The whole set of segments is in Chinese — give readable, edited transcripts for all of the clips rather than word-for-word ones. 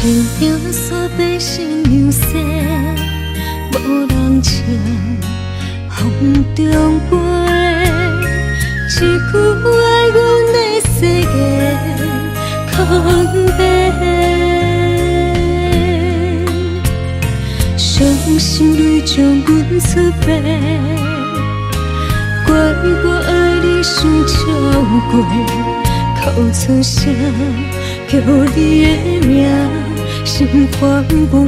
情中所悲心流逝，无人唱，风中飞。一句爱阮的世界空白，伤心泪将阮出卖，怪我爱你伤超过，哭出声叫你的名，心烦无悔。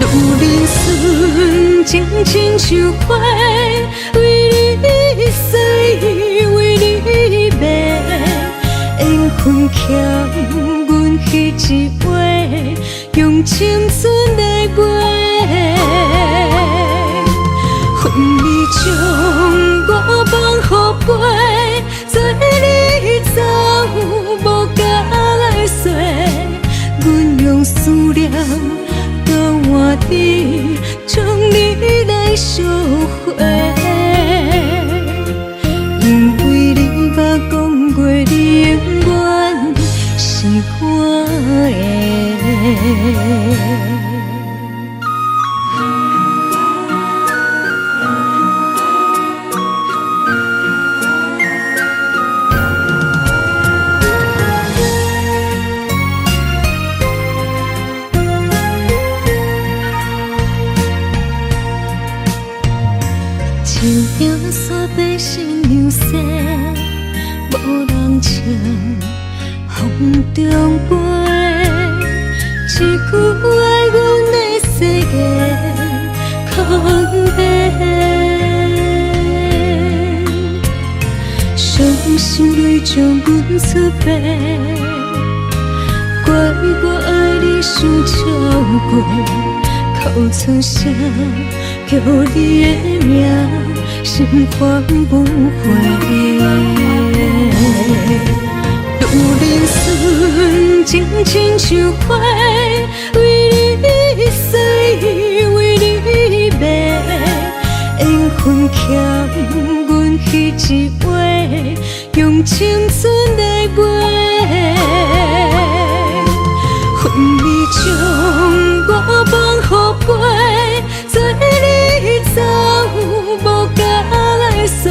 路人顺情亲像花，为你死，为你卖，缘分欠阮彼一回，用青春来买。恨你将我放予飞，做你走无甲来说，阮用思念交换你，将你来烧火。因为你捌讲过，你永远是我的。情中所悲心流逝，无人唱，风中飞。一句爱阮的世界空白，伤心泪将阮出卖，怪我爱你伤超过，哭出声叫你的名，心烦无悔。路人顺情亲像花，为你死，为你卖，缘分欠阮彼一回，用青春来买。恨你将我放予飞，做你走无甲来说，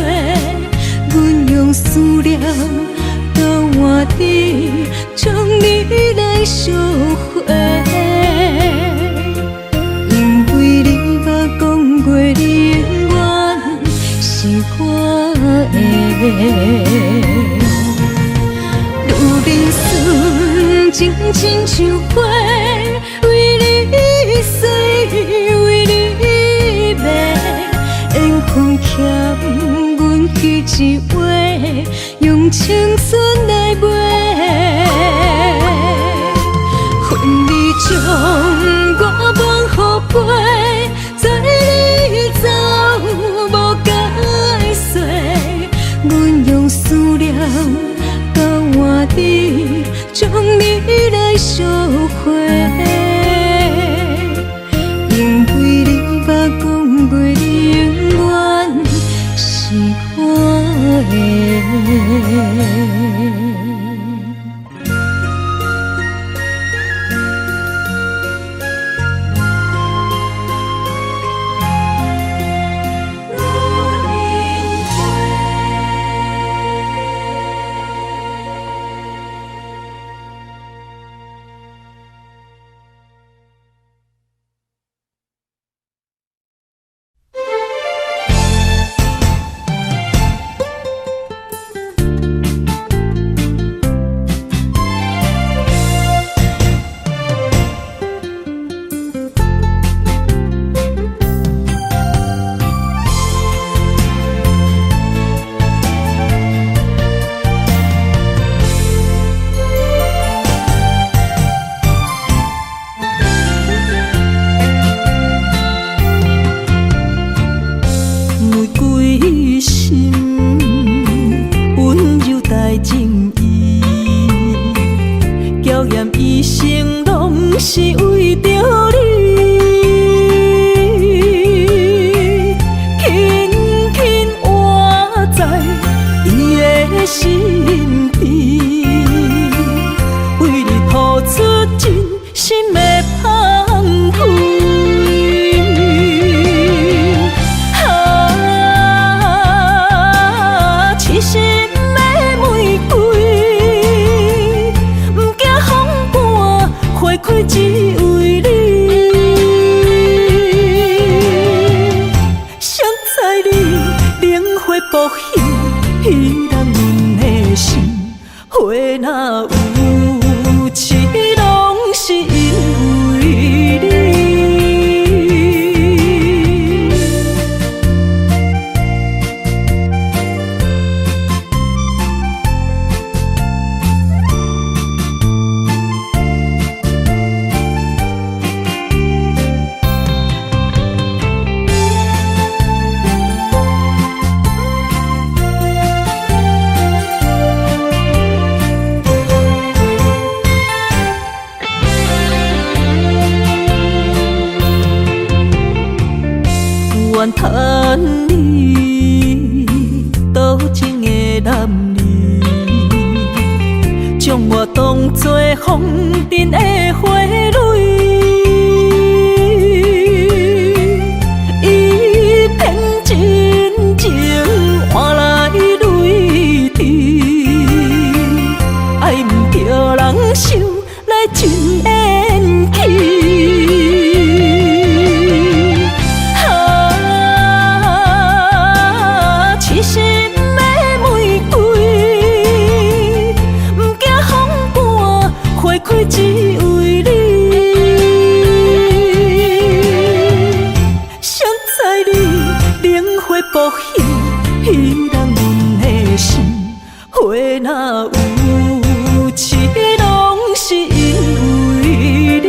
阮用思念交换你，将你来烧火。因为你捌讲过，你永远是我的。路人顺情亲像花，为你死，为你卖，缘分欠阮彼一回，用青春来买。恨你将我放予飞，做你走无甲来说，阮用思念交换你，将你来烧火。因为你捌讲过，你永远是我的。心田，若有痴，拢是因为你。怨叹你多情的男儿，将我当作风尘的花蕊，伊偏真情换来泪滴，爱不着人受来真怨气。只为你，谁知你冷血薄幸，彼人阮的心，花若有痴，拢是因为你。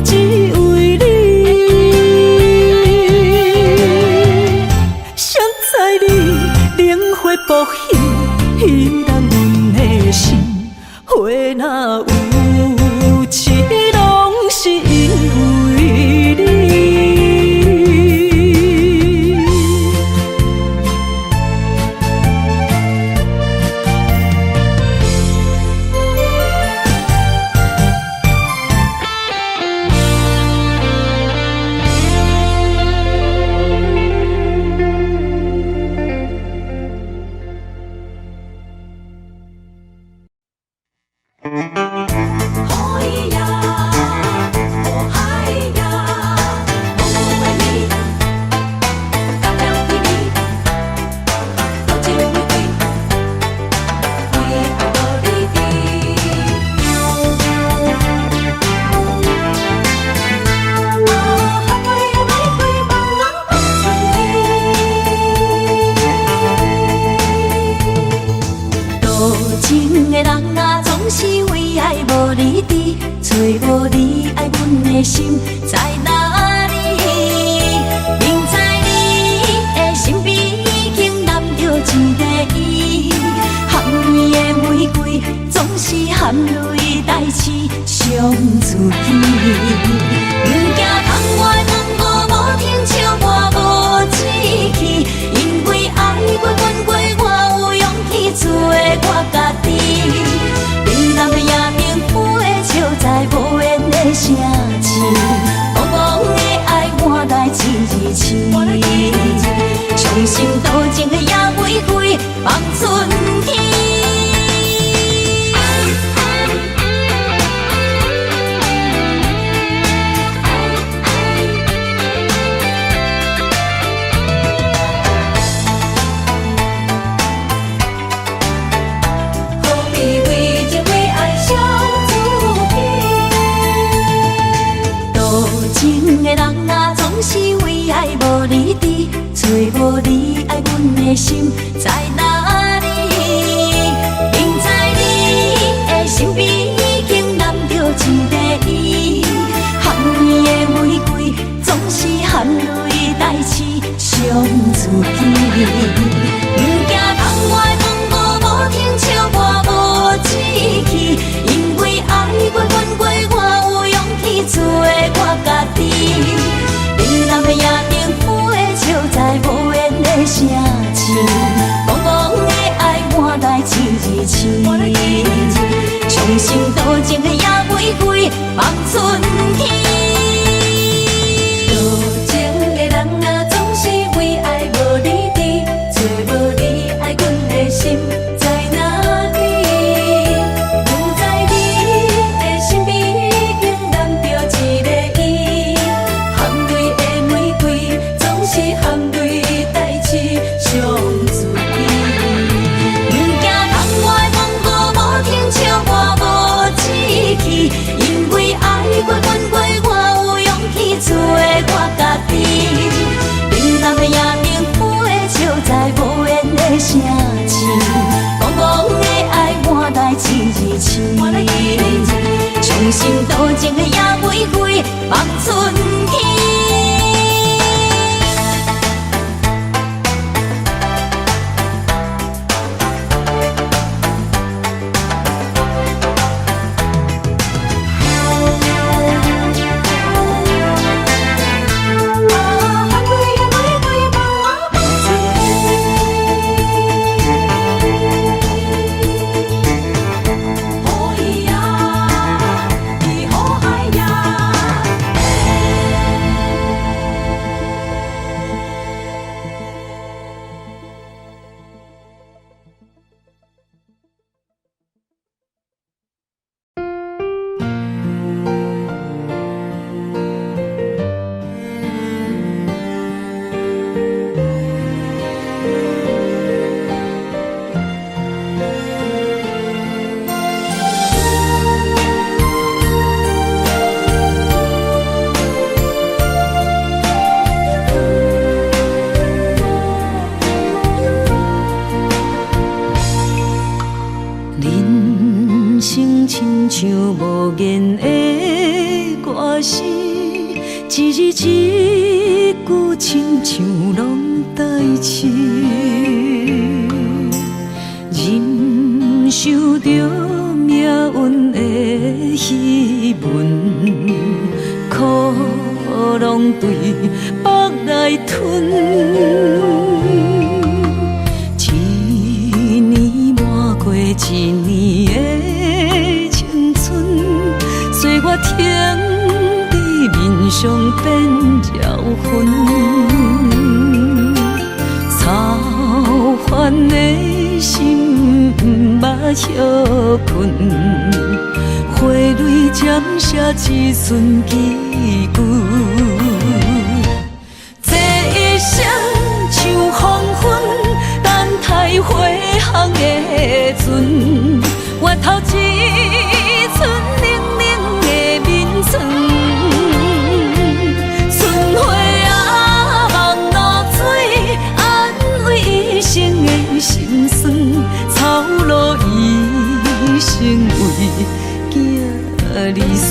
只为你，谁知你冷血薄幸，彼人阮的心，花若有痴，拢是因为你。心在哪里？明知你的身边已经揽着一个伊，含泪的玫瑰总是含泪代志伤自己。不惊窗外风雨无停笑我无志气，因为爱过阮过，我有勇气做我家己。你男的夜明飞笑在无缘的城市。茫茫的爱换来一字伤心多情的野玫瑰望春天。何必为情为爱伤自己？多情的人啊，总是为爱无离地，找无你爱阮的心在哪里？明知你的身边已经揽着一个伊，含泪的玫瑰总是含泪代志伤自己。不惊窗外风雨无停笑我无志气，因为爱过阮过我有。情的野玫瑰放春天。多情的人啊，总是为爱无理智，找无你爱阮的心在哪里？不在你的身边，已经染着一个伊。含泪的玫瑰，总是含泪代志上水。不惊窗外风雨无停笑我无志气，因为爱过阮过，我有勇气做我家己。平淡的夜明飞，笑在无言的城市，茫茫的爱换来一字青。伤心多情的野玫瑰放春天。亲像无言的歌词，一字一句亲像拢代志，忍受着命运的戏文，苦拢对腹来吞。一年满过一年的青春，岁月停伫面上变绕痕，操烦的心不捌歇困，花蕊渐写一寸记句。这一生像黄昏，等待花香的船，越头一寸冷冷的眠床。春花啊，望露水，安慰一生的心酸。草路一生为囝儿孙。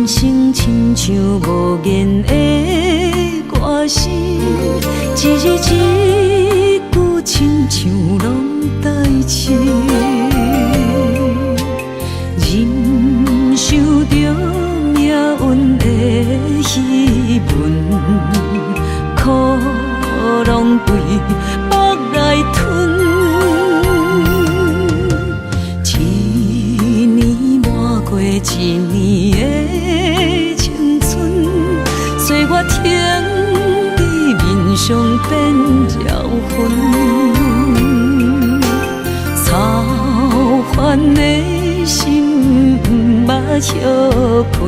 亲像无言的歌词，一字一句亲像拢代志，忍受着命运的戏文，苦拢对腹来吞。一年满过一年的青春，岁月停伫面上变绕痕，操烦的心不捌歇困，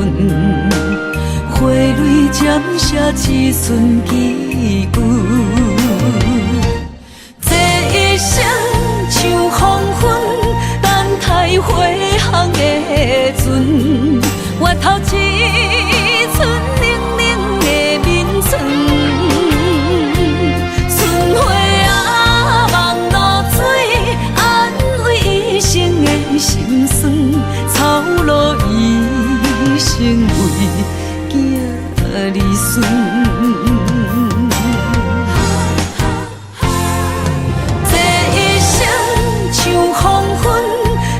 花蕊渐写一寸记句。这一生像黄昏，等待花香的船，越头一寸冷冷的眠床。春花啊，望露水，安慰一生的心酸。草路成为囝儿孙。这一生像黄昏，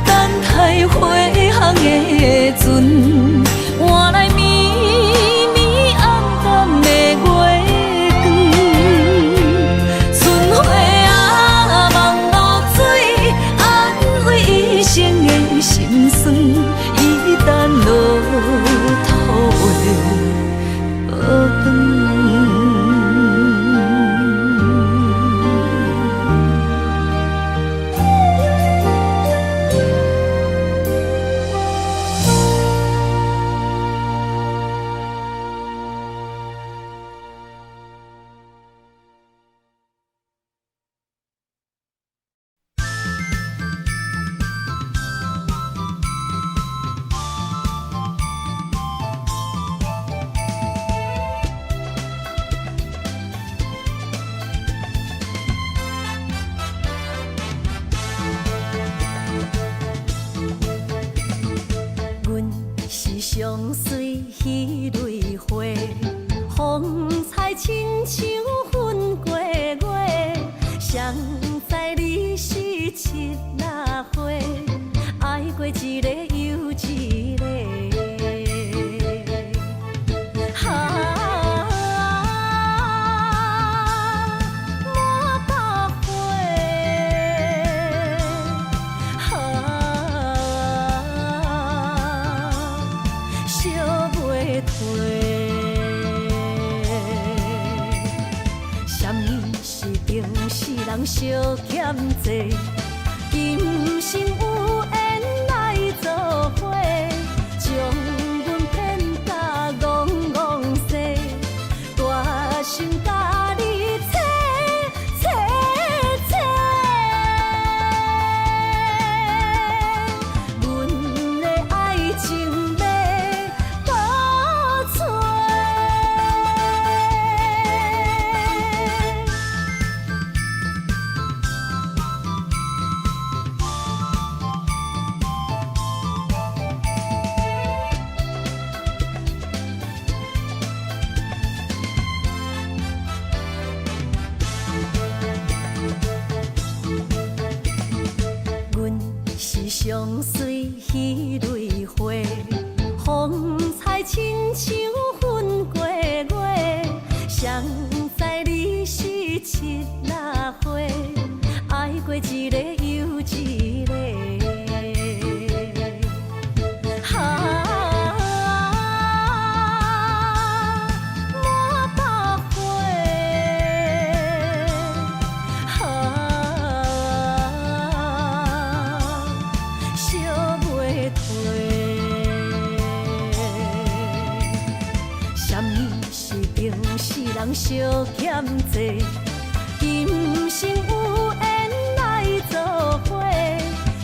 等待花香的船，换来绵绵暗淡的月光。春花啊，望露水，安慰一生的心酸。一旦落土的学堂。相随彼蕊花，风采亲像云过月。谁知你是七那花，爱过一个又一个。人相欠债，今生有缘来作伙，将阮骗甲戆戆西，大心甲你切切切，阮的爱情要倒找。相随彼蕊花，风采亲像云过月。谁知你是七那花，爱过一个又一个。人相欠债，今生有缘来作伙，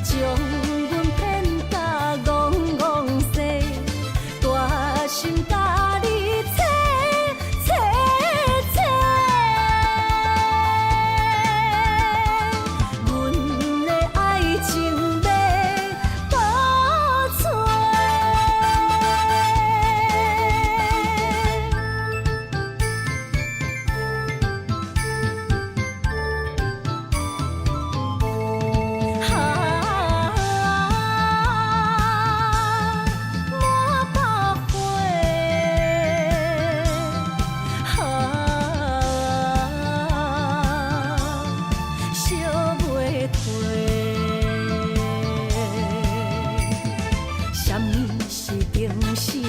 将阮骗甲戆戆西，大心甲你切切切，阮的爱情要倒找。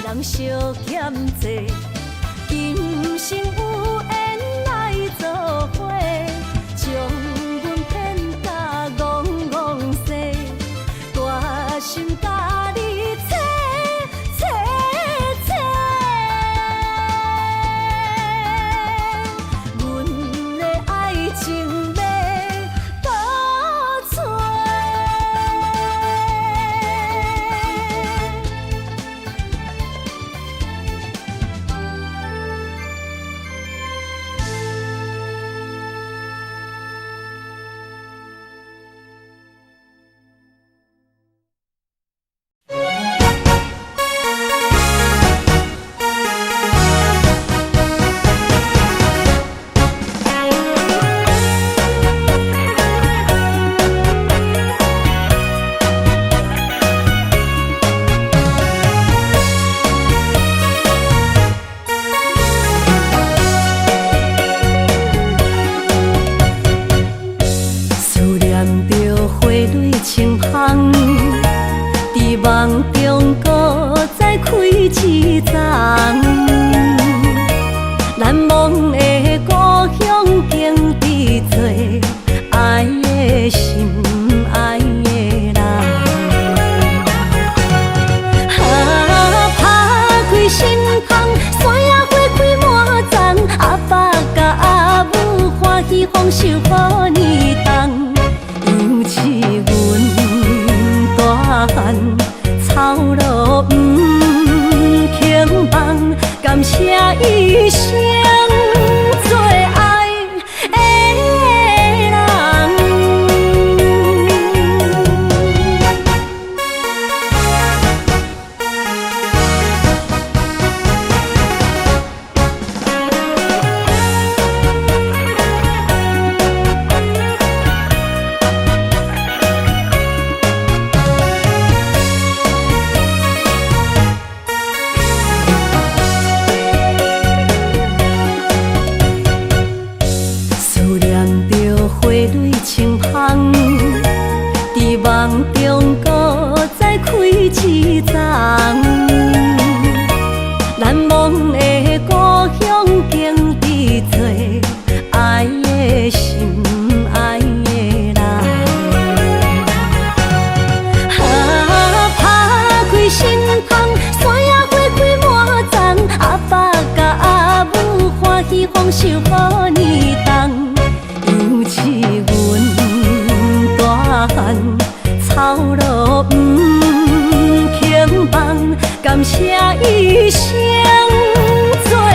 人相欠债，今生有缘来作伙，将阮骗甲戆戆西，大心甲你切切切，阮的爱情要倒找。一丛。难忘的故乡，经历做爱的心，爱的人。打开心窗，山野花开满丛，阿爸甲阿母欢喜丰收好年冬。尤是阮大汉草路不轻放，感谢一生做爱的人。清香，在梦中搁再开一丛。难忘的故乡，经历做爱的心，爱的人。打开心窗，山野花开满丛，阿爸甲阿母欢喜丰收好年冬。尤是阮大汉草路不轻放，感谢一生做爱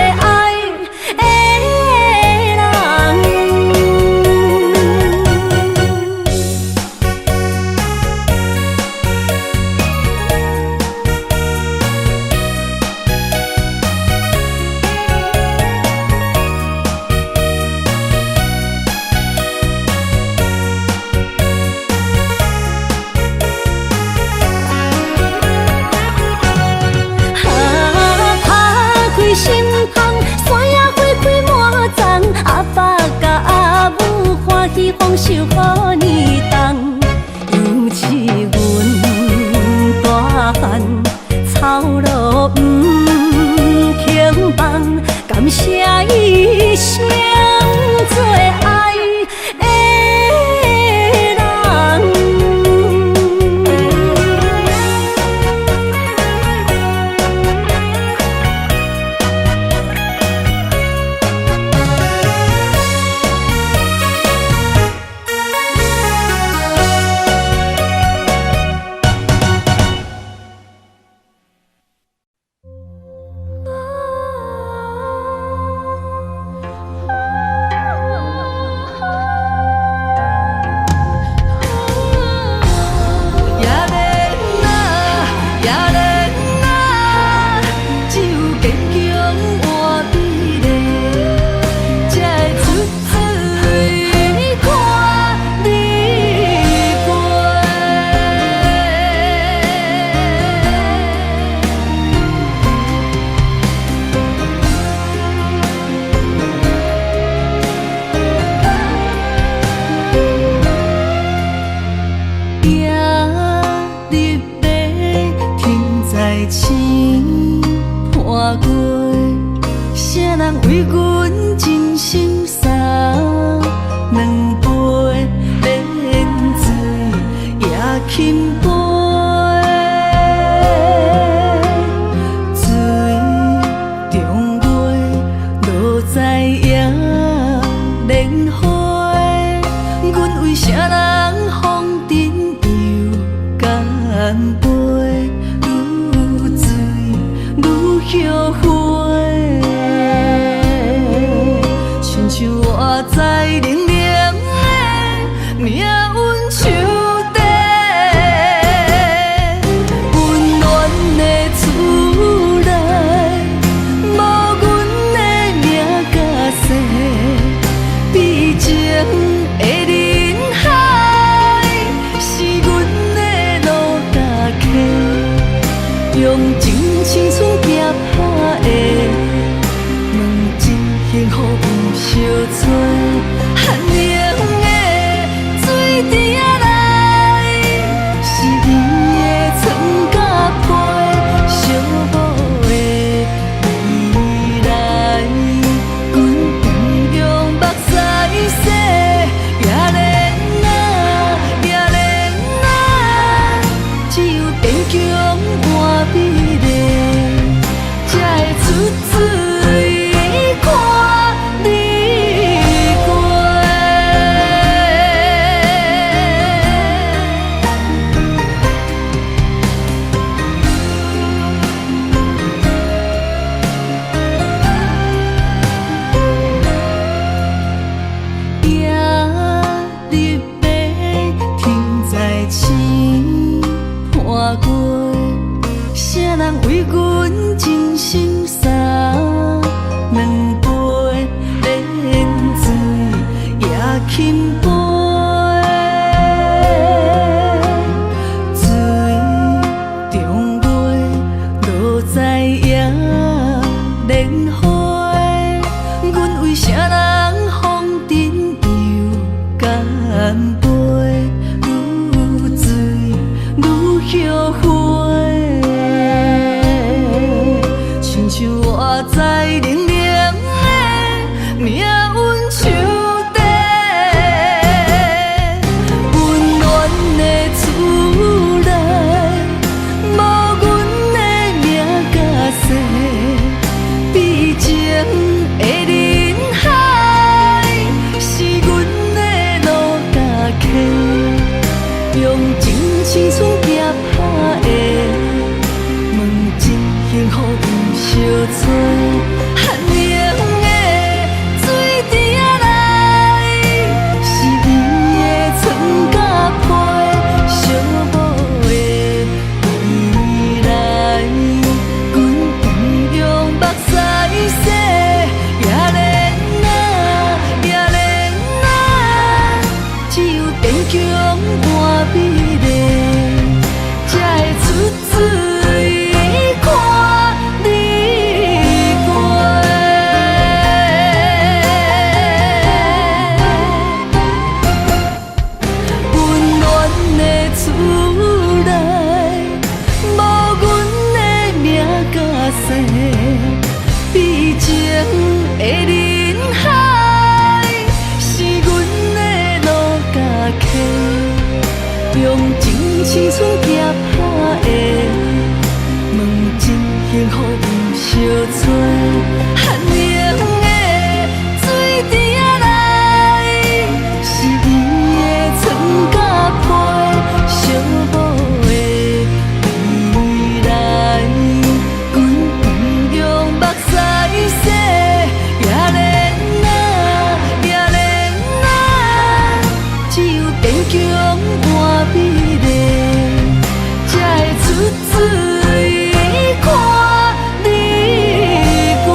的人。心窗，山野花开满丛，阿爸甲阿母欢喜丰收好年冬。尤是阮大汉草路不轻放，感谢一生做爱的人。星破月，谁人为阮真心送两杯冷水也轻杯，水中月落在野莲花，阮为啥人风尘又干杯？后悔，亲像我在冷冷的命运手底，温暖的厝内，无阮的名甲姓，悲情的人海，是阮的路踏客，用真青春拼破的，问真幸福有相找，寒冷的水滴仔来，是伊的床甲被小无。阮真心洒两杯冷水也轻杯，水中月落在野莲花，阮为啥人风尘又干杯？愈醉愈后悔，亲像我在冷冷的命运手底，温暖的厝内，无阮的名甲姓，悲情的人海，是阮的路甲溪，用真青春行拍的，问真幸福有相找。寒冷的水池仔内，是伊的床甲被，寂寞的未来，阮不用目屎洗，也连啊，也连啊，只有坚强换美丽，才会出水看你过。温暖的厝内，无阮的名甲姓，悲情的人海，是阮的路甲溪，用真青春行拍的，问真幸福有相找。寒冷的水池仔内，是伊的床甲被，寂寞的未来，阮不用目屎洗，也连啊，也连啊，只有坚强换美丽，才会出水看你过。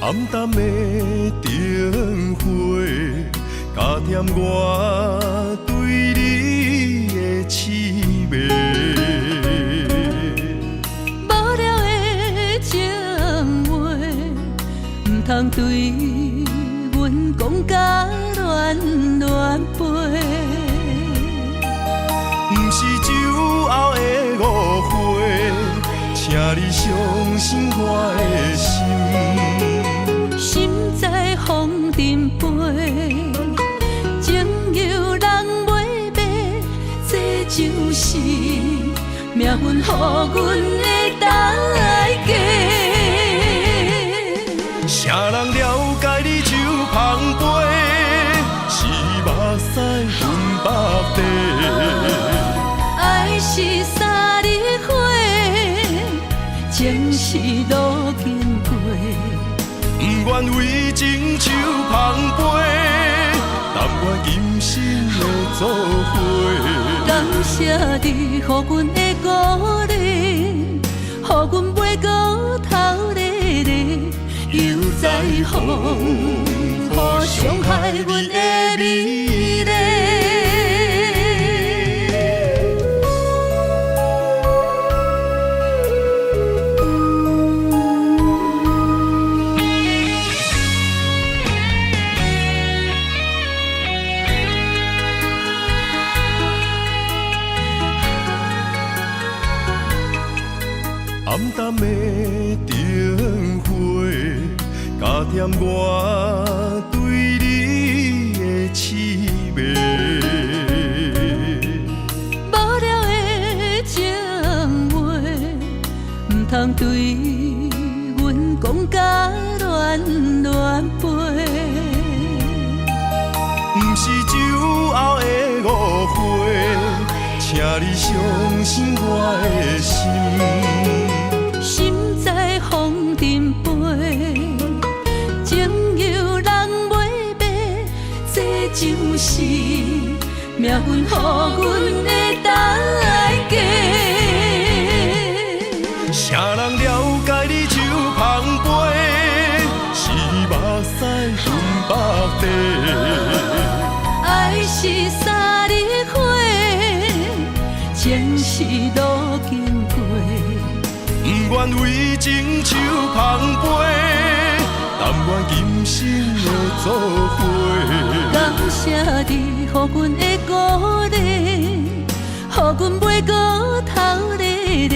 暗淡的灯火，加添我对你的痴迷。无聊的情话，唔通对阮讲甲乱乱飞。不是酒后的误会，请你相信我的心。心在风尘飞，情由人袂白，这就是命运予阮的代价。啥人了解你就芳杯，是目屎分北地。爱是三日花，情是路经过。不愿为情手捧杯，但愿今生的做伙。感谢你，予阮的鼓励，予阮袂过头日日，又再风，予伤害阮的美丽。暗淡的灯火，加添我对你的痴迷。无聊的情话，唔通对阮讲甲乱乱飞。不是酒后的误会，请你相信我的心。心在风尘飞，情由人袂白，这就是命运予阮的代价。啥人了解你手捧杯，是目屎分百地。爱是三日花，情是路经过。不愿为情手捧杯，但愿今生的作伙。感谢你，予阮的鼓励，予阮袂过头咧咧，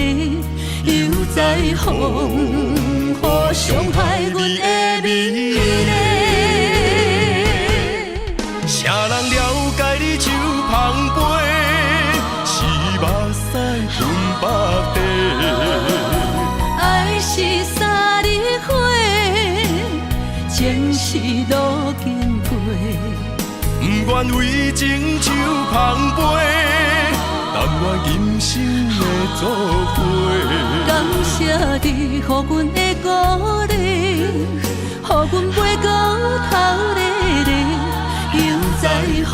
又在风雨伤害阮的美丽。啥人了解你手捧杯，是目屎分百地。爱是三日花，情是路经过。不愿为情手捧杯，但愿今生的作伙。感谢你，予阮的鼓励，予阮袂过头咧咧，又在风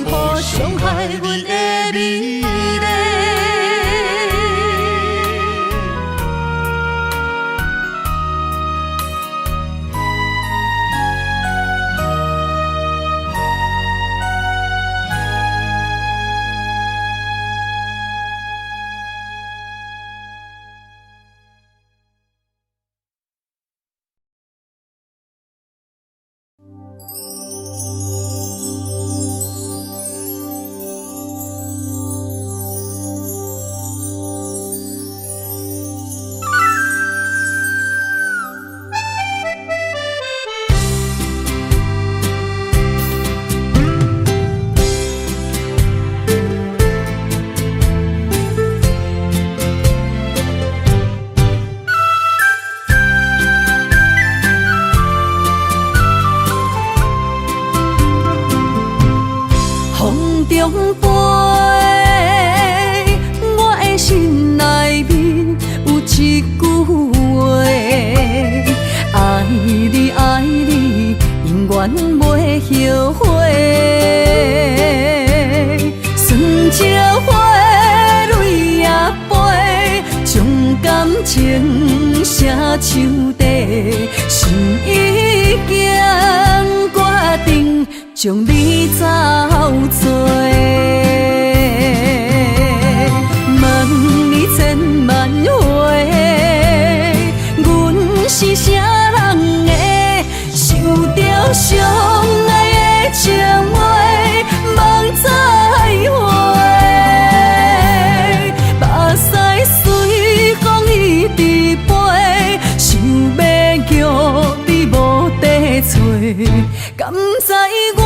雨伤害阮的美丽。中飞，我的心内面有一句话，爱你爱你，永远袂后悔。酸椒花泪也飞，将感情写唱地，心已经决定。将你走做，问你千万回，阮是啥人的，想着相爱的情话，梦再会，目屎随风一直飞，想要叫你无地找，敢知我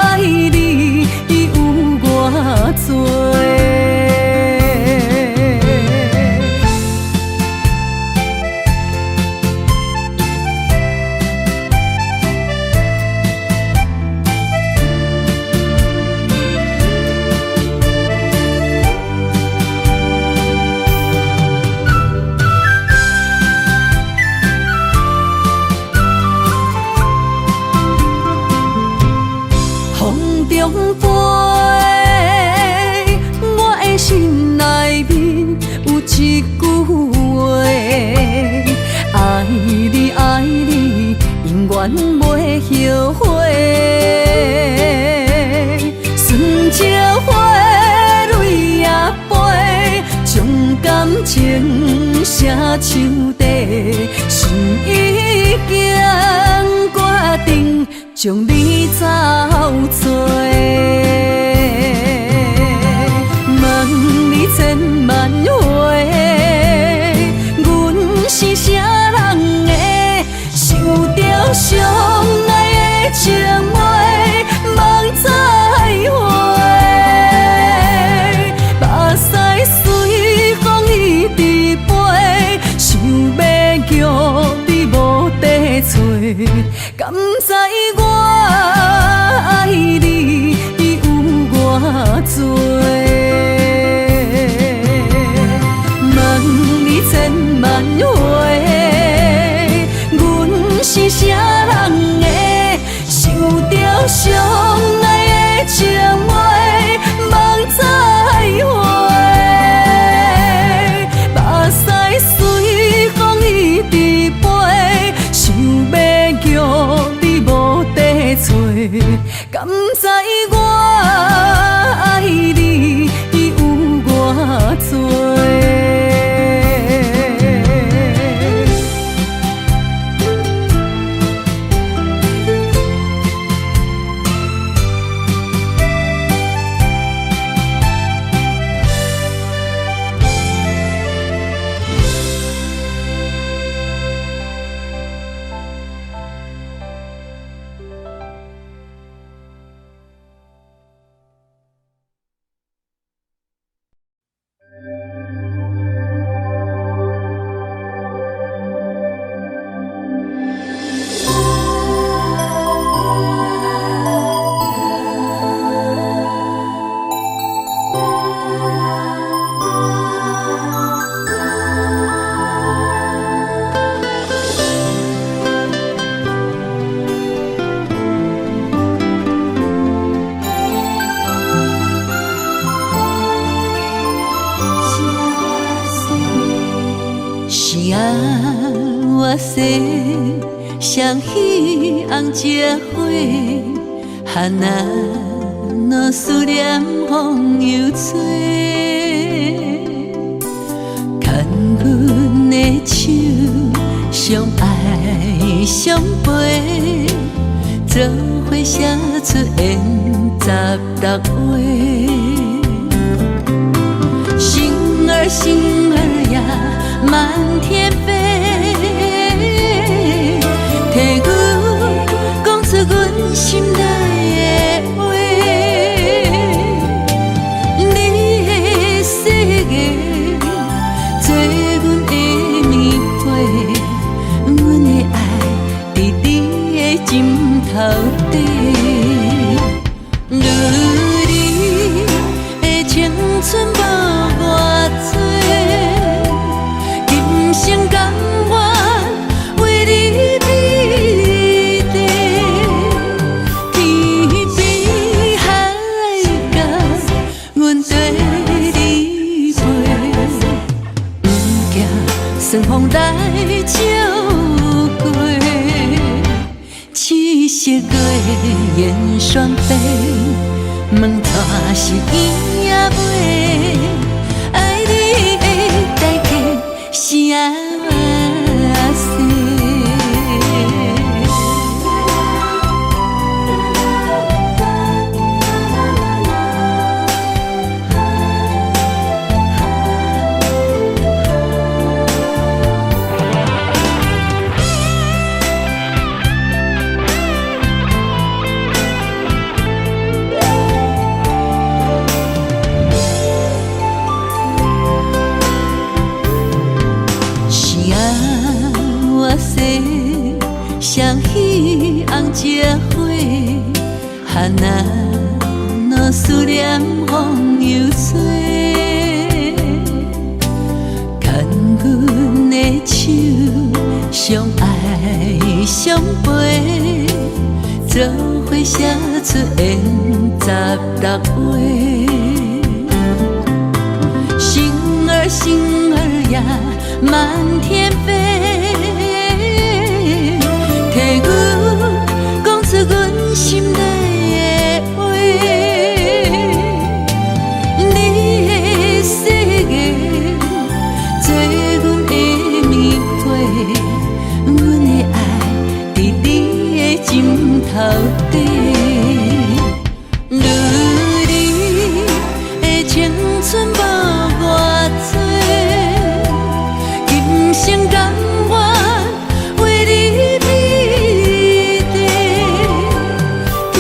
爱你有偌多？中飞，我的心内面有一句话，爱你爱你，永远袂后悔。酸椒花泪也飞，将感情写唱地，心已经决定。将你走做，问你千万回，我心想起红这花，哈那若思念风又吹，牵阮的手，相爱相陪，做伙写出缘十六话。星儿呀，满天飞，替阮讲出阮心内的话。你的世界，做阮的棉被，阮的爱伫你的枕头底。你的青春无偌多。心甘愿为你披地，天边海角，阮跟你飞，不惊霜风来照过，七色月烟双飞，问带是伊也袂，爱你的代价是爱。想起红这花，哈那若思念风又吹，牵阮的手，相爱相陪，做伙写出缘十六话。星儿呀，满天飞。替阮讲出阮心内的话，你的世界，做阮的棉被，阮的爱伫你的枕头底。你的青春无偌多，今生甘愿为你披地，天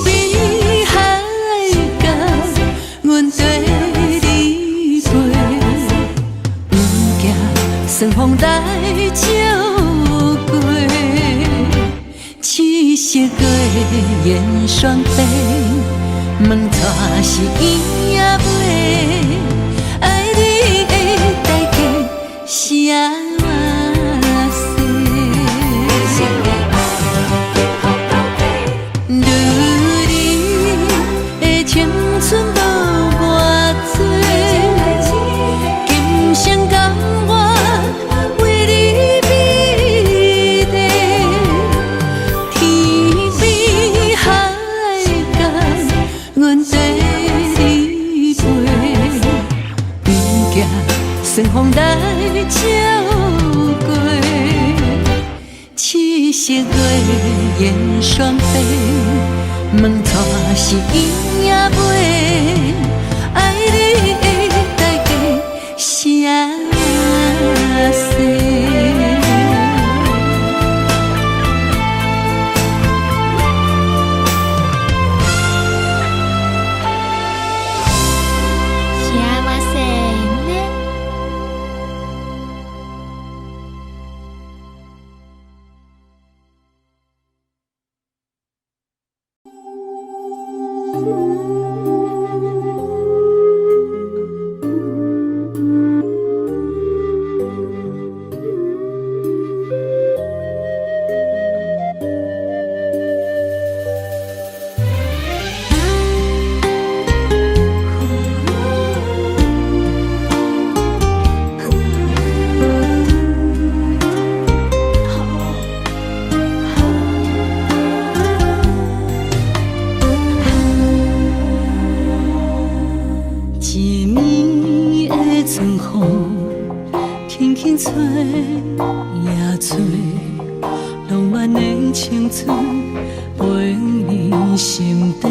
边海角，阮跟你飞，不惊霜风来照过，七色月烟双飞，问带是伊也袂，爱你的代价是爱。霜风来照过，七色月烟双飞，问带是伊也袂，爱你的代价是爱死。轻轻吹，夜吹，浪漫的青春陪你心底。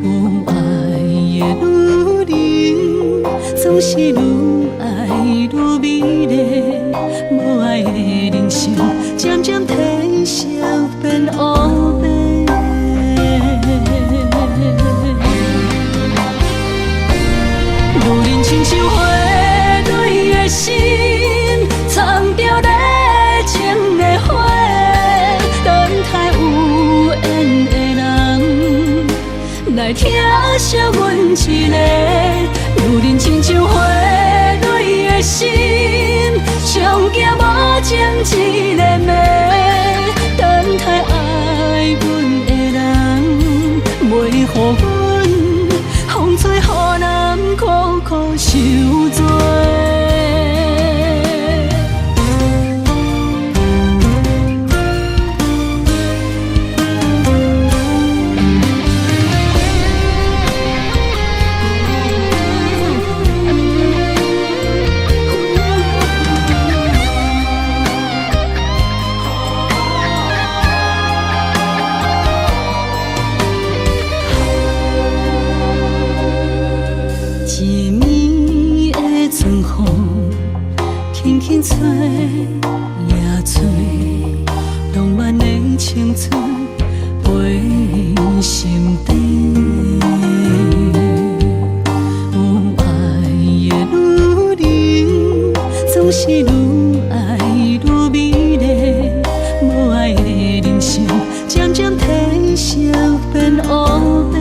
有爱的女人，总是愈爱愈美丽。无爱的人生，渐渐褪色变乌白。女人亲像花蕊的心，藏着热情的花，等待有缘的人来疼惜阮一个。女人亲像花蕊的心，上惊无情一个暝，等待爱阮的人，袂予阮风吹雨淋，苦苦受罪。一暝的春风，轻轻吹，夜吹，浪漫的青春陪你心底。有爱的女人，总是愈爱愈美丽。无爱的人生，渐渐褪色变乌白。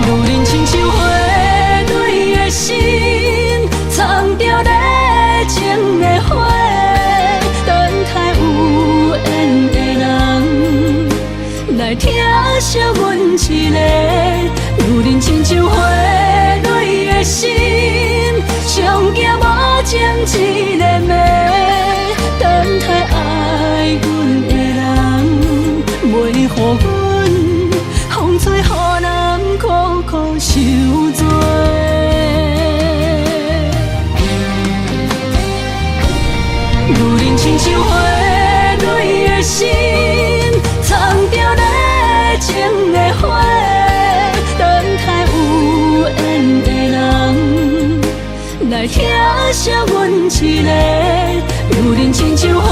女人亲像花蕊的心，藏着热情的花，等待有缘的人来疼惜阮一个。女人亲像花蕊的心，上惊无情一个暝，等待爱阮的人，袂予阮风吹雨淋，苦苦受罪。女人亲像花蕊的心，藏着热情的花，等待有缘的人来疼惜阮一个。女人亲像花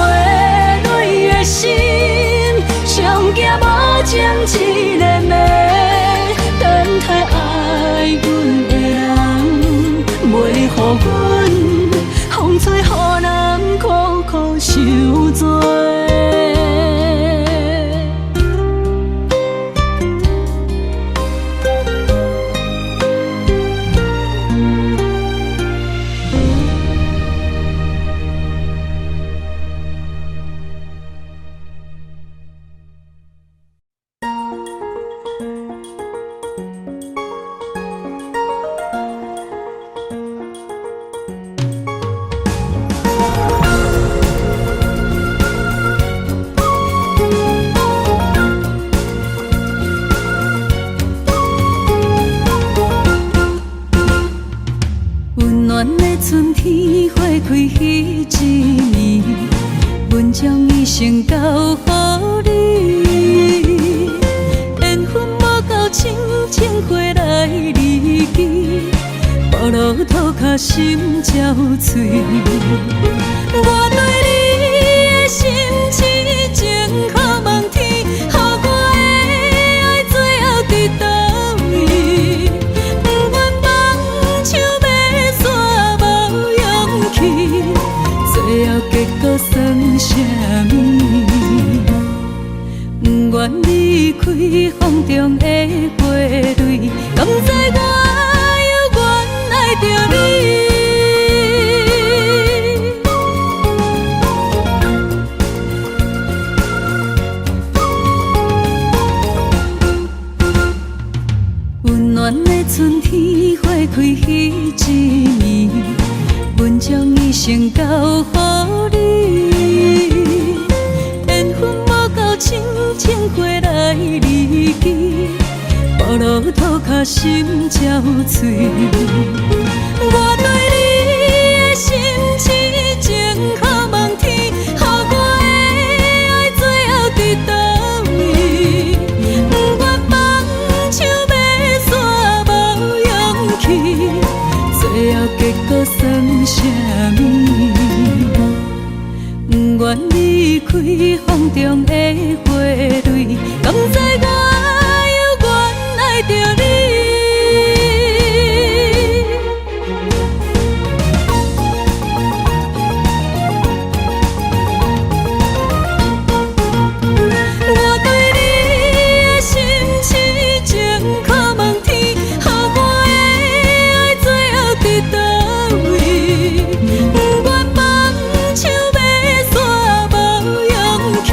蕊的心，上惊无情一个暝，等待爱阮的人，袂予阮风吹雨淋，苦苦受罪。温暖的春天，花开迄一暝，阮将一生交予你。缘分无够深，情花来离去，步路土脚心焦碎。我对你的心痴情，可望天，予我的爱最后伫倒位？不愿放手要煞无勇气，最后结果算啥物？不愿离开风中的花蕊，甘知我犹原爱着你。温暖的春天，花开迄一暝，阮将一生交予你。缘分无够深，情花来离去，路途脚心焦碎。我对你的心痴情可望天，予我的爱最后伫倒位？不愿放手要煞无勇气，最后结果算啥物？不愿离开风中的花蕊，敢知我犹原爱着你？我对你的心痴情可望天，予我的爱最后伫倒位？不愿放手要煞无勇气，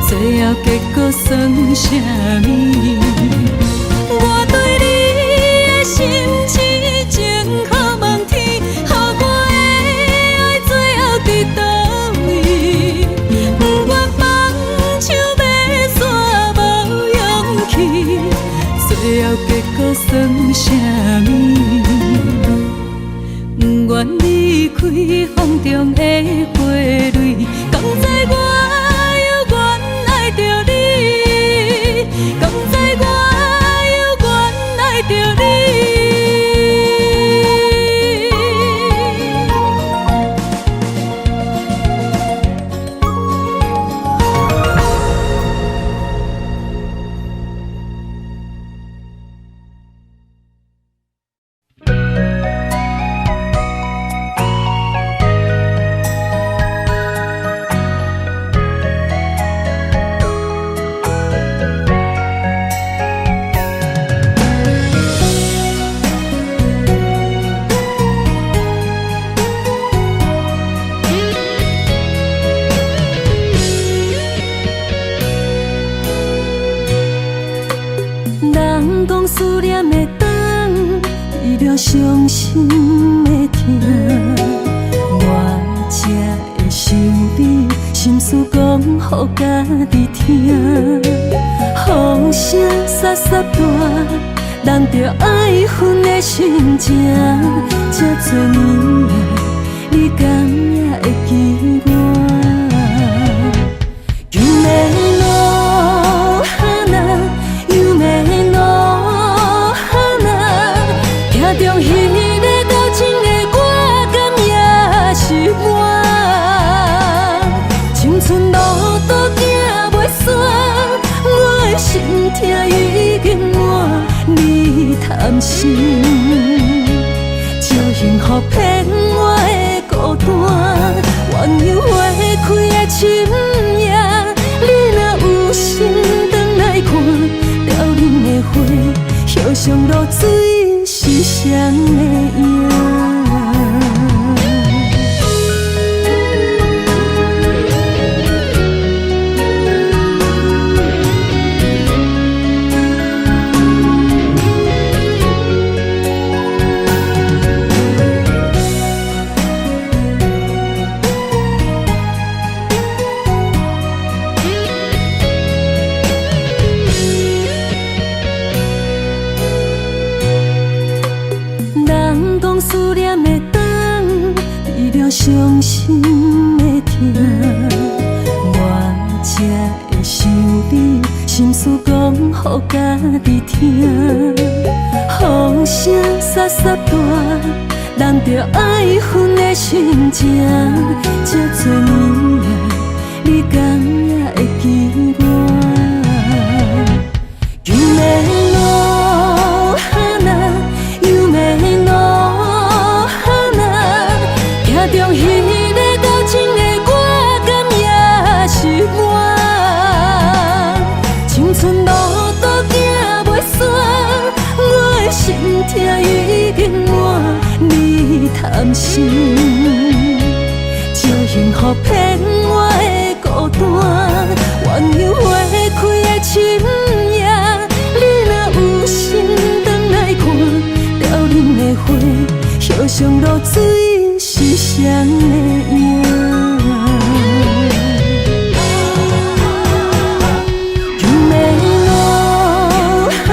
最后结果算啥物？我对你的心痴情可望天，予我的爱最後伫倒位？不願放手要煞無勇氣，最後結果算啥物？不願離開風中的花蕊，敢知我猶原愛着你？敢知我猶原愛着你？人讲思念的灯，为了伤心的痛，我才会想你，心事讲予家己听。风声沙沙大，人着爱分的心情。这多年来，你敢也会记我？夢の花，夢の花，聽中彼個交情的我，敢也是我。青春路途行袂煞，我的心痛已經滿，你貪心，招幸福騙我的孤單，鸳鸯花開的深夜，你若有心轉來看，凋零的花，葉上露水是誰的影？人讲思念的灯，为了伤心的痛，我才会想你，心事讲予家己听。风声沙沙大，人着爱分的心情。这多年来，你敢也会记我？夢の花，夢の花，聽中彼個交情的我，敢也是我。青春路途行袂煞，我的心痛已經滿，你貪心，招幸福騙我的孤單，鸳鸯花開的深夜，你若有心轉來看，凋零的花，葉上露水是誰的影？夢の花，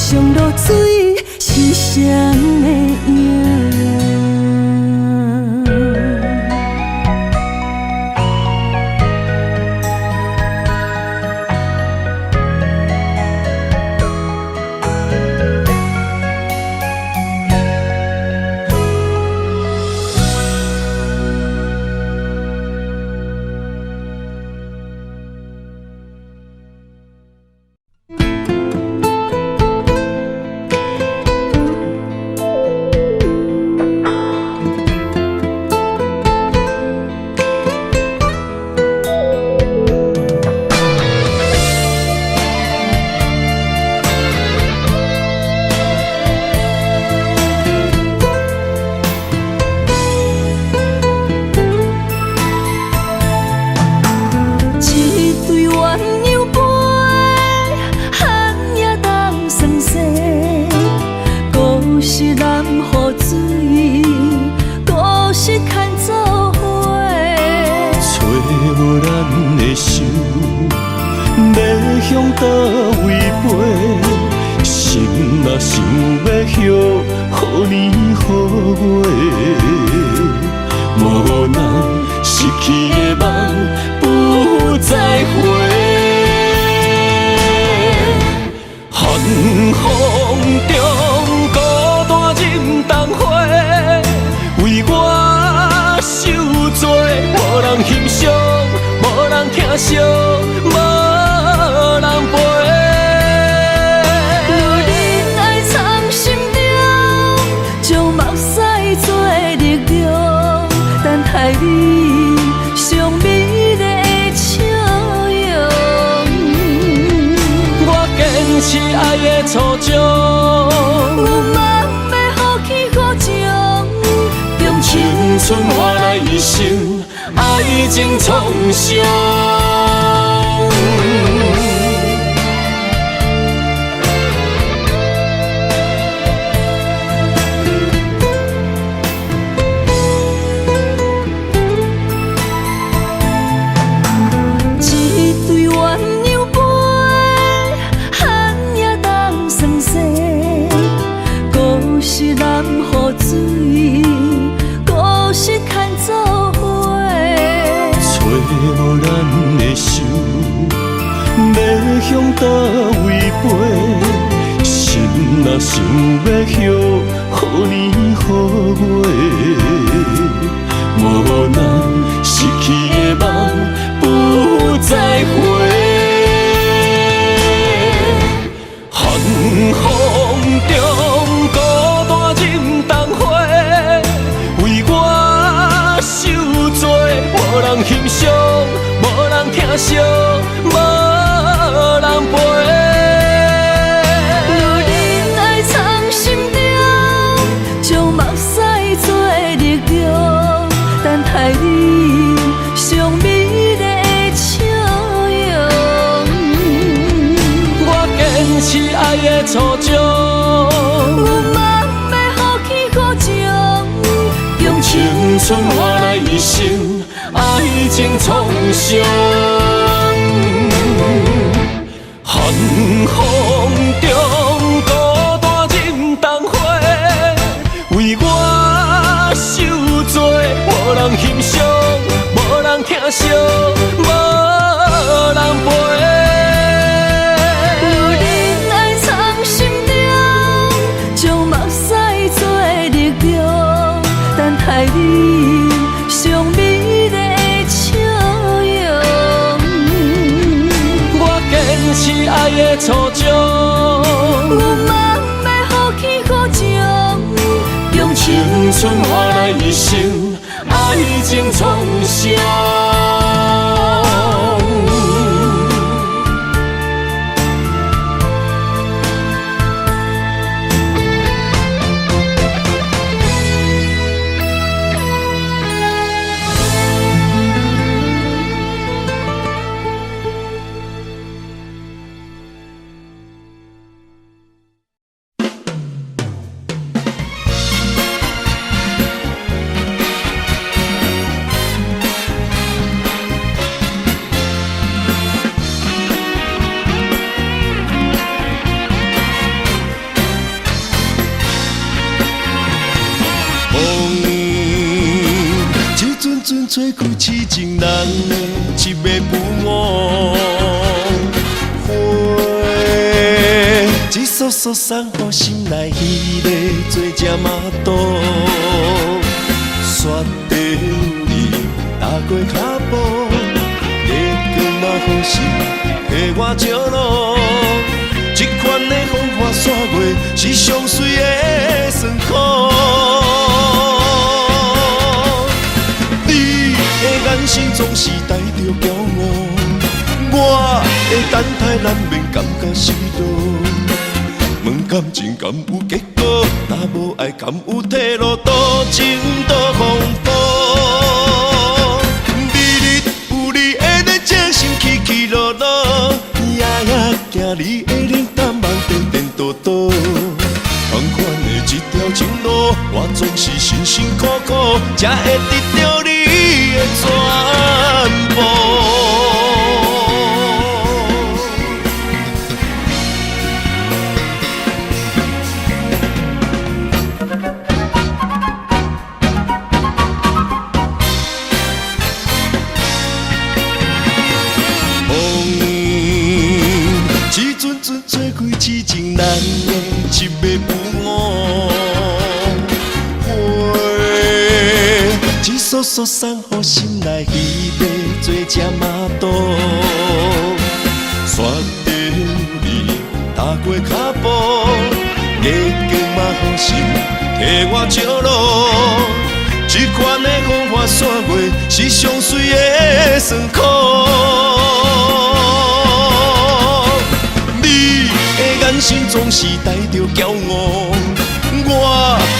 上落水是谁的影？情人的一夜不误。花一束束送予心内迄个做只麻豆，雪地里踏过脚步，月光嘛好心替我照路。这款的风花雪月是上水的酸苦。你的眼神总是带着骄傲，我的等待难免感觉失落。问感情敢有结果？若无爱敢有退路？多情多风波。日日有你的在掌心起起落落，夜夜行你的冷淡梦颠颠倒倒。同款的一条情路，我总是辛辛苦苦，才会得到你的全部。做开痴情人的一夜不误，花一束束送予心内迄个做只麻豆，雪地里踏过脚步，月光嘛好心替我照路。这款的风花雪月是上水的酸苦。眼神总是带着骄傲，我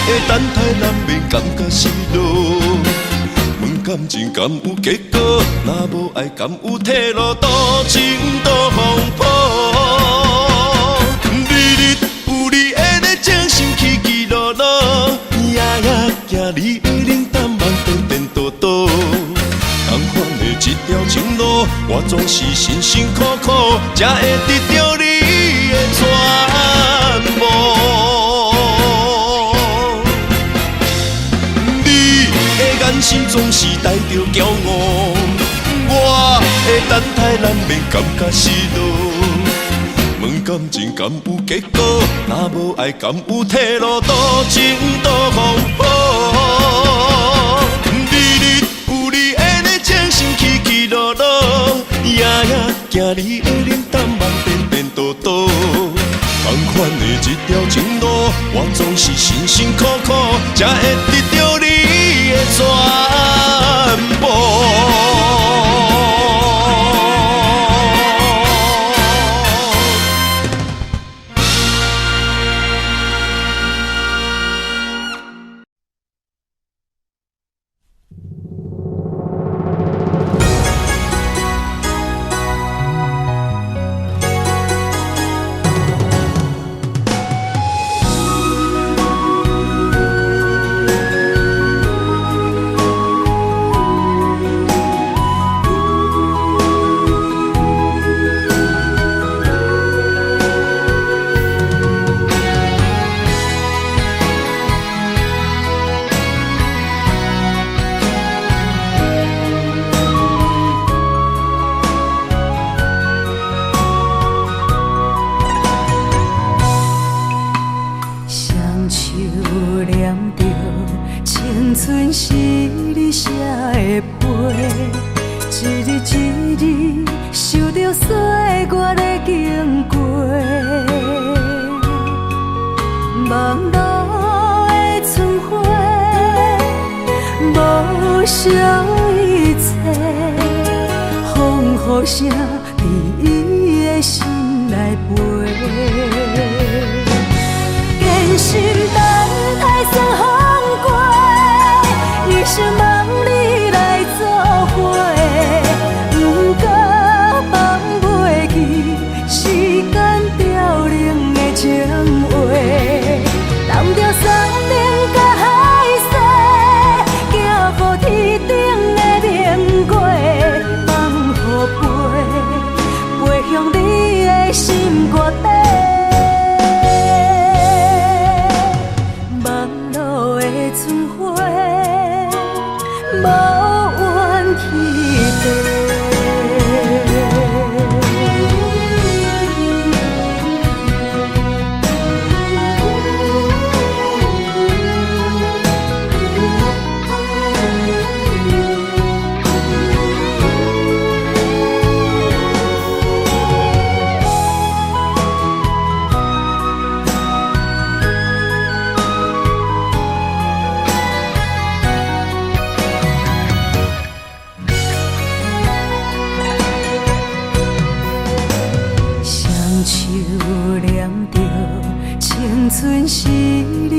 的等待难免感觉失落。问感情敢有结果？若无爱敢有退路？多情多风波。日日有你的在掌心起起落落，夜夜行你的冷淡梦颠颠倒倒。同款的一条情路，我总是辛辛苦苦，才会得到你的全部。你的眼神总是带着骄傲，我的等待难免感觉失落。问感情敢有结果？若无爱敢有退路？多情多风波。日日有你的在掌心起起落落，夜夜行你的冷淡梦颠颠倒倒。同款的一条情路，我总是辛辛苦苦，才会得到你的全部。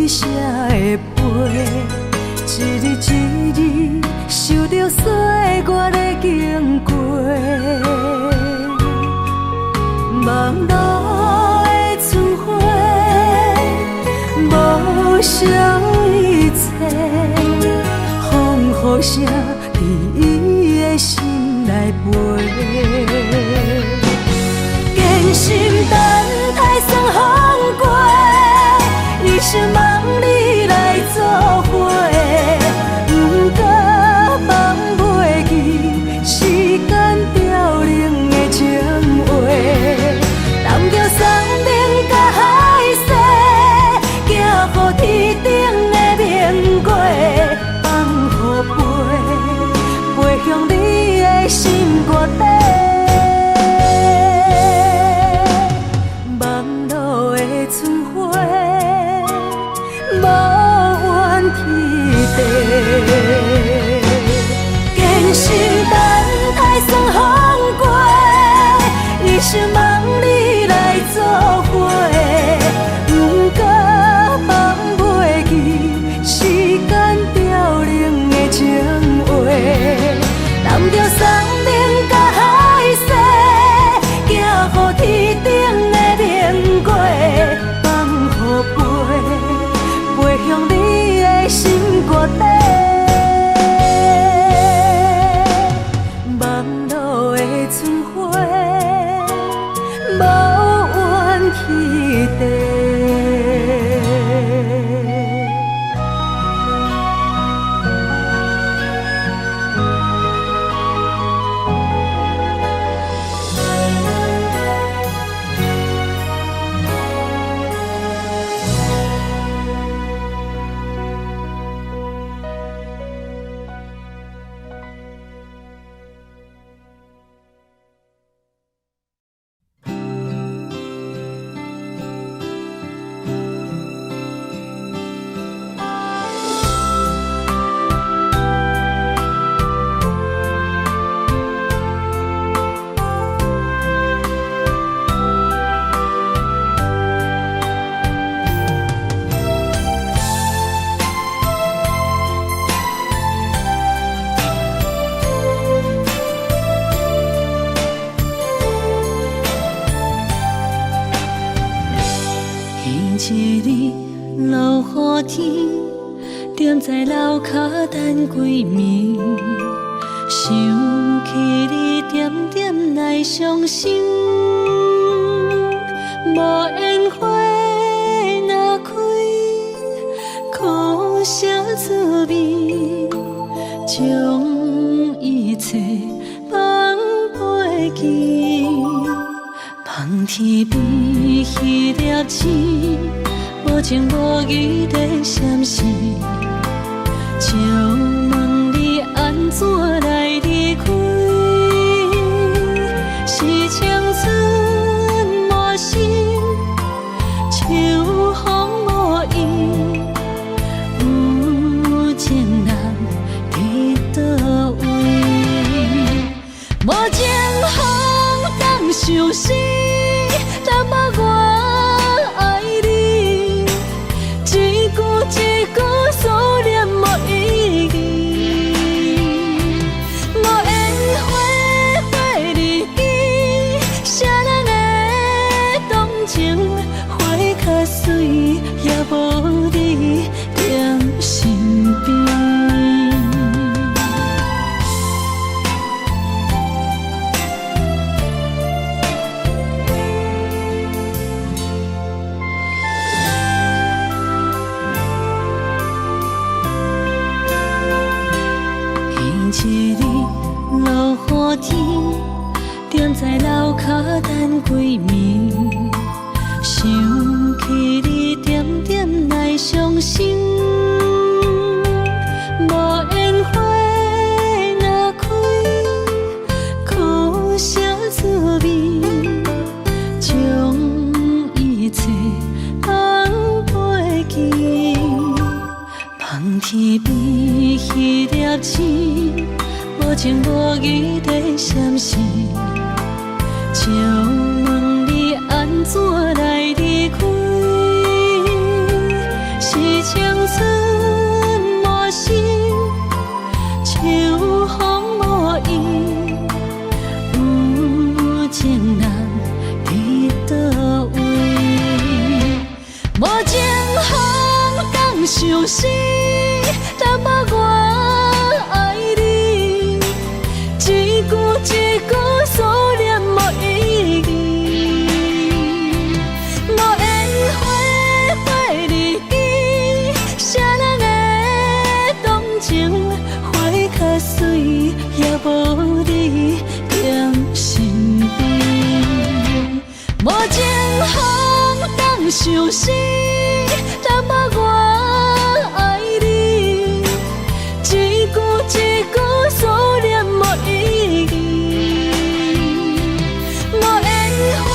写的碑，一日一日受着岁月的经过。望路的春花，无想一切，风雨声伫伊的心内飞。艰辛等待霜风过，一生望你来作伙。不过放袂记时间凋零的情话，揽着山顶甲海誓，行予天顶的明月，放予飞向你的心肝底。艰辛等待霜风过，一生望你来作伙。不过放袂记时间凋零的情话，揽着山顶甲海誓，行予天顶的明月，放予飞向你的心肝底。望路的春花，无怨天地。踮在楼骹等归暝，想起你点点来伤心。无烟花若开，苦涩滋味，将一切放袂记。望天边迄粒星，无情无义在闪烁。就问你安怎来离开？是青春无心，秋风无意，有情人伫倒位？无情风当相思，淡薄我爱你，一句一句思念无意义。伤心，但无我爱你，一句一句思念无意义，无缘花花日记，谁人会动情？花较水，也无你踮身边，无情风当伤心。但无我爱你，一句一句思念无意义，无缘花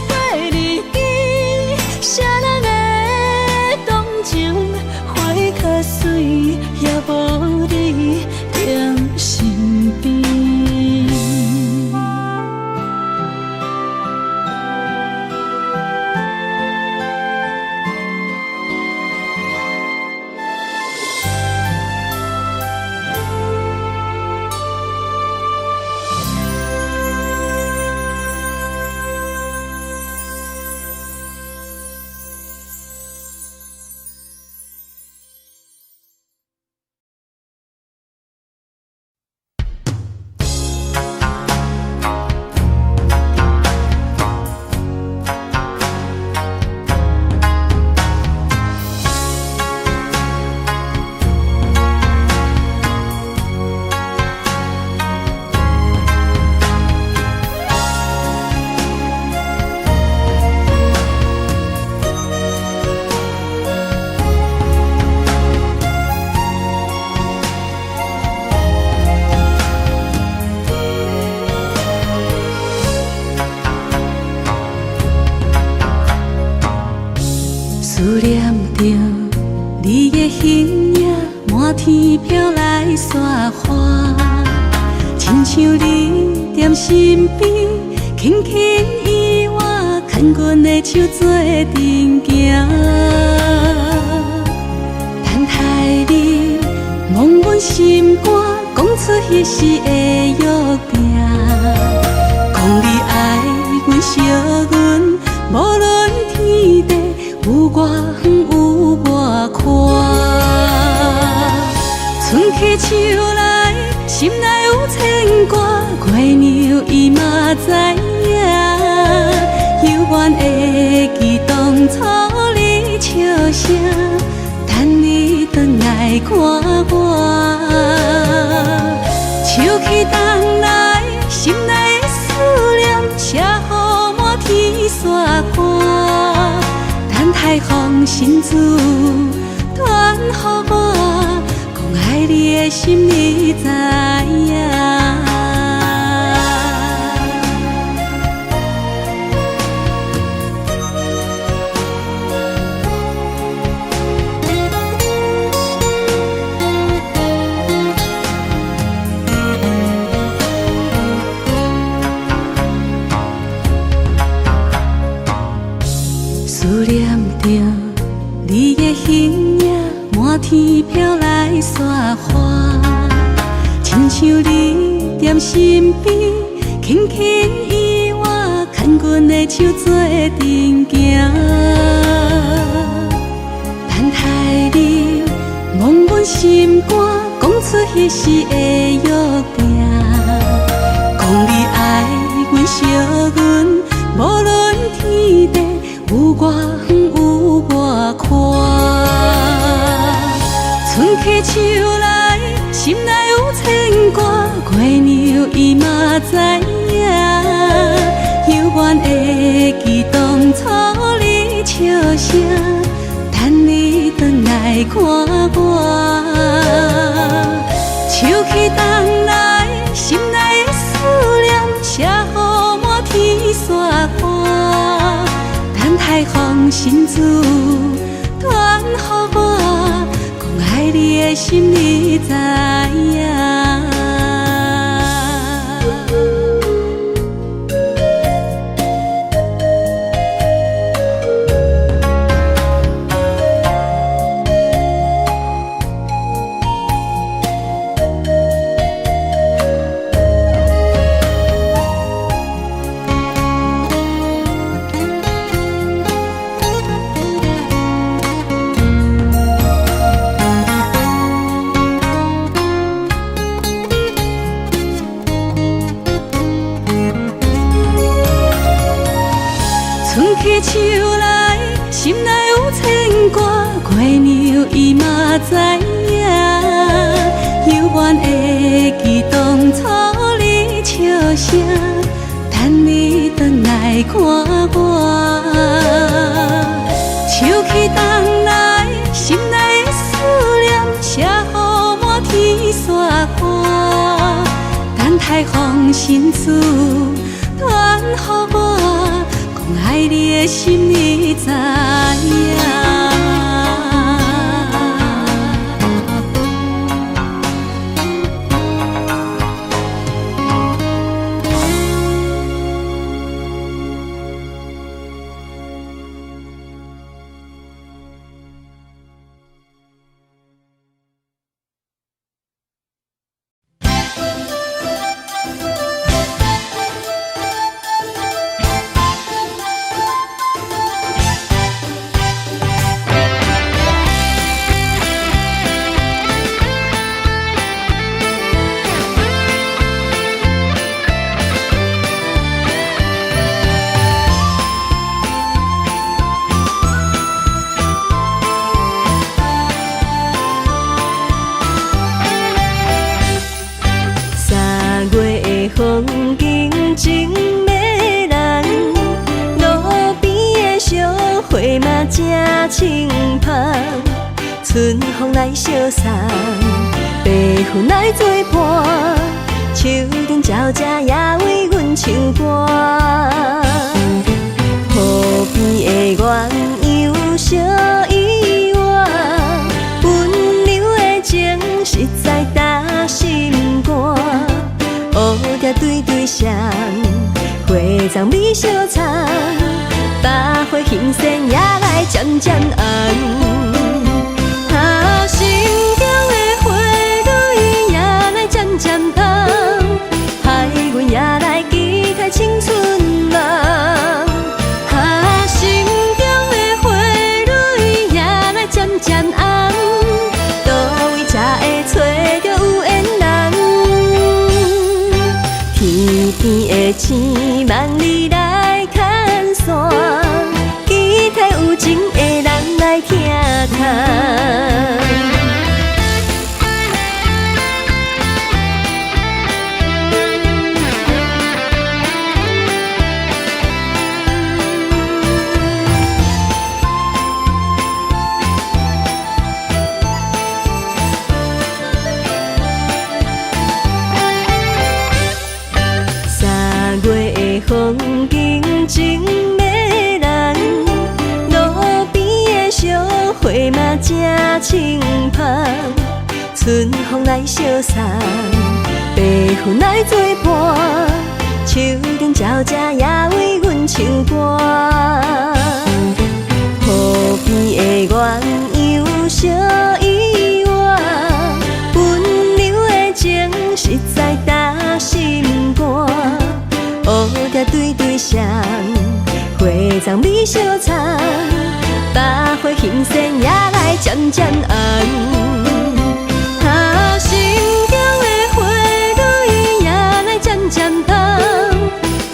花日记，谁人会动情？花较水，也无你踮身边。思念着你的形影，满天飘来雪花，亲像你踮身边，轻轻依我，牵阮的手做阵行。等待你望阮心肝，讲出彼时的约定，讲你爱阮、惜阮，无论天地。有我远有我宽，春去秋来，心内有牵挂，月娘伊嘛知影，犹原会记当初你笑声，等你转来看我，秋去冬来，心内的思念，写予满天雪花。等待风信子传予我，讲爱你的心你知影。思念着你的形影，满天飘来雪花，亲像你踮身边，轻轻依我，牵阮的手做阵行。等待你望阮心肝，讲出彼时的约定，讲你爱阮、惜阮，无论天地。有我远有我宽，春去秋来，心内有牵挂，月娘伊嘛知影，犹原会记当初你笑声，等你转来看我，秋去冬来，心内的思念，写予满天雪花。等待风信子传予我，讲爱你的心你知影。春去秋来，心内有牵挂，怪鸟伊嘛知影。犹原会记当初你笑声，等你转来看我。秋去冬来，心内的思念写予满天雪花。等待风信子传予我，讲爱你的心你知影。风景真迷人，路边的小花嘛真清芳。春风来相送，白云来作伴，树顶鸟只也为阮唱歌。河边的鸳鸯小依偎，温柔的情实在打心肝。乌蝶对对双，花丛美相藏，百花欣盛也来渐渐红。心中的花蕊也来渐渐红，害阮也来期待青春梦。心中的花蕊也来渐渐红，倒位才会找着有缘人？天边的星望你来牵线，期待有情的人来听谈。风景真迷人，路边的小花嘛真清芳。春风来相送，白云来作伴，树顶鸟只也为阮唱歌。河边的鸳鸯小依偎，温柔的情实在打心肝。乌蝶对对双，花丛美相藏，百花欣盛也来渐渐红。心中的花蕊也来渐渐红，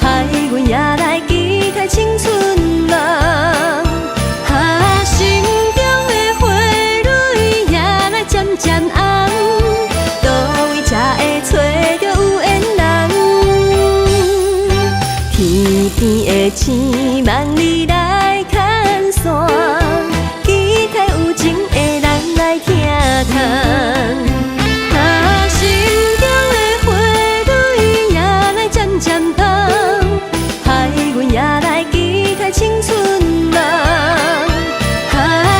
害阮也来期待青春梦。心中的花蕊也来渐渐红，倒位才会找着有缘人？天边的星望你来牵线，期待有情的人来听谈。心中的花蕊也来渐渐红，害阮也来期待青春梦。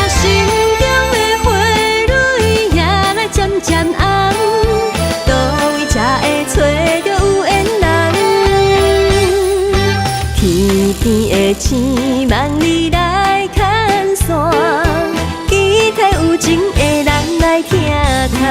心中的花蕊也来渐渐红，倒位才会找着有缘人？天边的星望你来牵线，期待有情的人来听谈。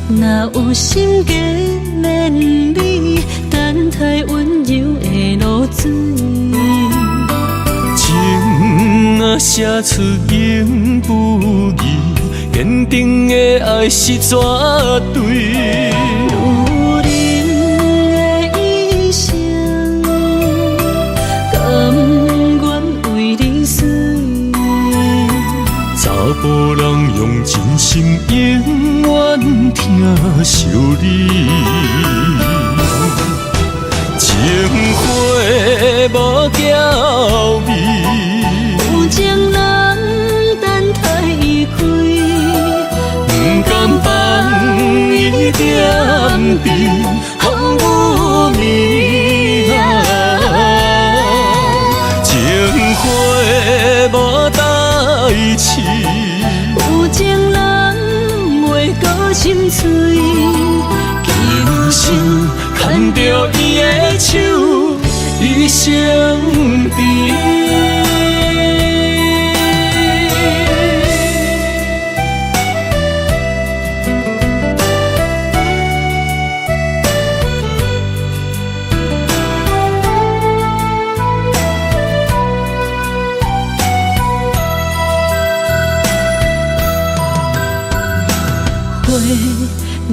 若有心计免你，等待温柔的露水。情啊写出永不移，坚定的爱是绝对。有人的一生，甘愿为你死。查甫人用真心永远疼惜你，情花无娇美，有情人等待伊开，不甘放伊点滴，风雨暝情花无代志。有情人袂过心碎，今生牵着伊的手，一生甜。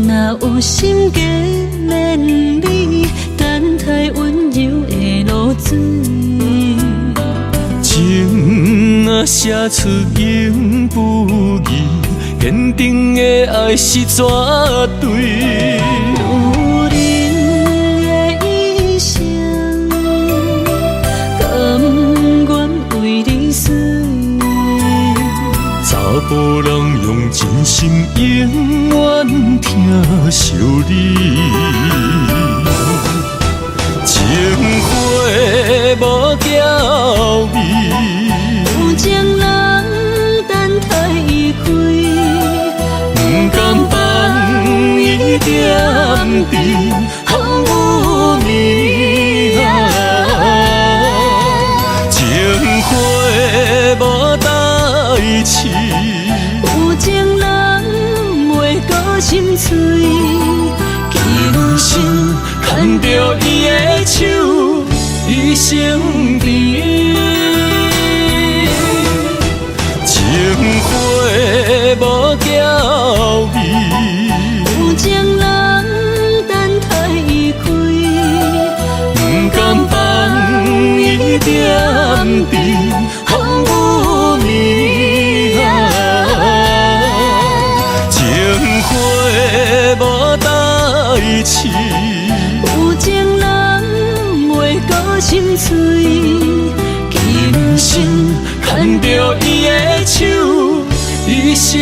若有心计免你，等待温柔的露水。情啊写出永不移，坚定的爱是绝对。有人的一生，甘愿为你死。查甫人用真心永远疼惜你，情花无娇美，有情人等待伊开，不甘放伊点滴，风雨暝情花无代志。有情人袂过心碎，今生牵着伊的手，一生甜。情花无娇美，有情人等待伊开，不甘放伊点滴，风雨暝情花无代志。有情人袂过心碎，今生牵着伊的手，一生